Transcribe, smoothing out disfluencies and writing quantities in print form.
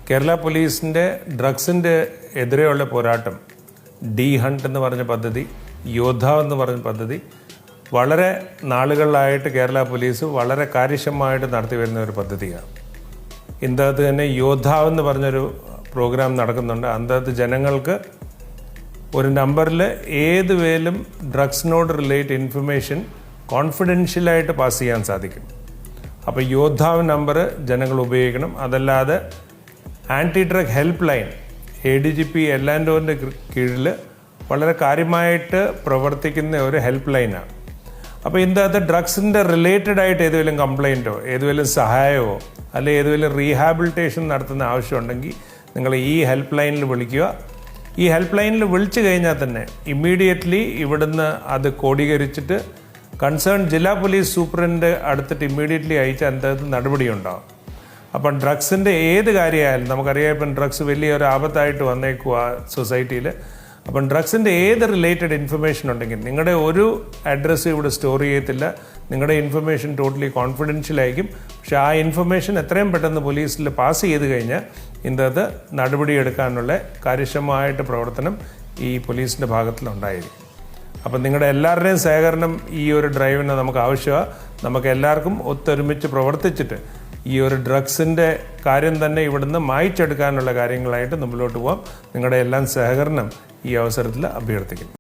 കേരള പോലീസിൻ്റെ ഡ്രഗ്സിൻ്റെ എതിരെയുള്ള പോരാട്ടം ഡി ഹണ്ട് എന്ന് പറഞ്ഞ പദ്ധതി, യോദ്ധാവ് എന്ന് പറഞ്ഞ പദ്ധതി വളരെ നാളുകളിലായിട്ട് കേരള പോലീസ് വളരെ കാര്യക്ഷമമായിട്ട് നടത്തി വരുന്ന ഒരു പദ്ധതിയാണ്. ഇതിനകത്ത് തന്നെ യോദ്ധാവ് എന്ന് പറഞ്ഞൊരു പ്രോഗ്രാം നടക്കുന്നുണ്ട്. അതിനകത്ത് ജനങ്ങൾക്ക് ഒരു നമ്പറിൽ ഏത് വേലും ഡ്രഗ്സിനോട് റിലേറ്റ് ഇൻഫർമേഷൻ കോൺഫിഡൻഷ്യലായിട്ട് പാസ് ചെയ്യാൻ സാധിക്കും. അപ്പോൾ യോദ്ധാവ് നമ്പർ ജനങ്ങൾ ഉപയോഗിക്കണം. അതല്ലാതെ anti drug help line ADGP എല്ലാൻഡോറിൻ്റെ കീഴിൽ വളരെ കാര്യമായിട്ട് പ്രവർത്തിക്കുന്ന ഒരു ഹെൽപ്പ് ലൈനാണ്. അപ്പോൾ ഇതിനകത്ത് ഡ്രഗ്സിൻ്റെ റിലേറ്റഡ് ആയിട്ട് ഏതെങ്കിലും കംപ്ലയിൻറ്റോ ഏതെങ്കിലും സഹായമോ അല്ലെങ്കിൽ ഏതെങ്കിലും റീഹാബിലിറ്റേഷൻ നടത്തുന്ന ആവശ്യമുണ്ടെങ്കിൽ നിങ്ങൾ ഈ ഹെൽപ്പ് ലൈനിൽ വിളിക്കുക. ഈ ഹെൽപ്പ് ലൈനിൽ വിളിച്ചു കഴിഞ്ഞാൽ തന്നെ ഇമ്മീഡിയറ്റ്ലി ഇവിടുന്ന് അത് കോഡീകരിച്ചിട്ട് കൺസേൺ ജില്ലാ പോലീസ് സൂപ്രണ്ട് അടുത്തിട്ട് ഇമ്മീഡിയറ്റ്ലി അയച്ച് അതിനകത്ത് നടപടിയുണ്ടാകും. അപ്പം ഡ്രഗ്സിൻ്റെ ഏത് കാര്യമായാലും നമുക്കറിയാം, ഇപ്പം ഡ്രഗ്സ് വലിയൊരു ആപത്തായിട്ട് വന്നേക്കുക സൊസൈറ്റിയിൽ. അപ്പം ഡ്രഗ്സിൻ്റെ ഏത് റിലേറ്റഡ് ഇൻഫർമേഷൻ ഉണ്ടെങ്കിൽ നിങ്ങളുടെ ഒരു അഡ്രസ്സ് ഇവിടെ സ്റ്റോർ ചെയ്യത്തില്ല. നിങ്ങളുടെ ഇൻഫർമേഷൻ ടോട്ടലി കോൺഫിഡൻഷ്യൽ ആയിരിക്കും. പക്ഷേ ആ ഇൻഫർമേഷൻ എത്രയും പെട്ടെന്ന് പോലീസിൽ പാസ് ചെയ്ത് കഴിഞ്ഞാൽ ഇതിനകത്ത് നടപടിയെടുക്കാനുള്ള കാര്യക്ഷമമായിട്ട് പ്രവർത്തനം ഈ പോലീസിൻ്റെ ഭാഗത്തിലുണ്ടായിരിക്കും. അപ്പം നിങ്ങളുടെ എല്ലാവരുടെയും സഹകരണം ഈ ഒരു ഡ്രൈവിന് നമുക്ക് ആവശ്യമാണ്. നമുക്ക് എല്ലാവർക്കും ഒത്തൊരുമിച്ച് പ്രവർത്തിച്ചിട്ട് ഈ ഒരു ഡ്രഗ്സിൻ്റെ കാര്യം തന്നെ ഇവിടുന്ന് മായ്ച്ചെടുക്കാനുള്ള കാര്യങ്ങളായിട്ട് മുമ്പിലോട്ട് പോകാം. നിങ്ങളുടെ എല്ലാം സഹകരണം ഈ അവസരത്തിൽ അഭ്യർത്ഥിക്കുന്നു.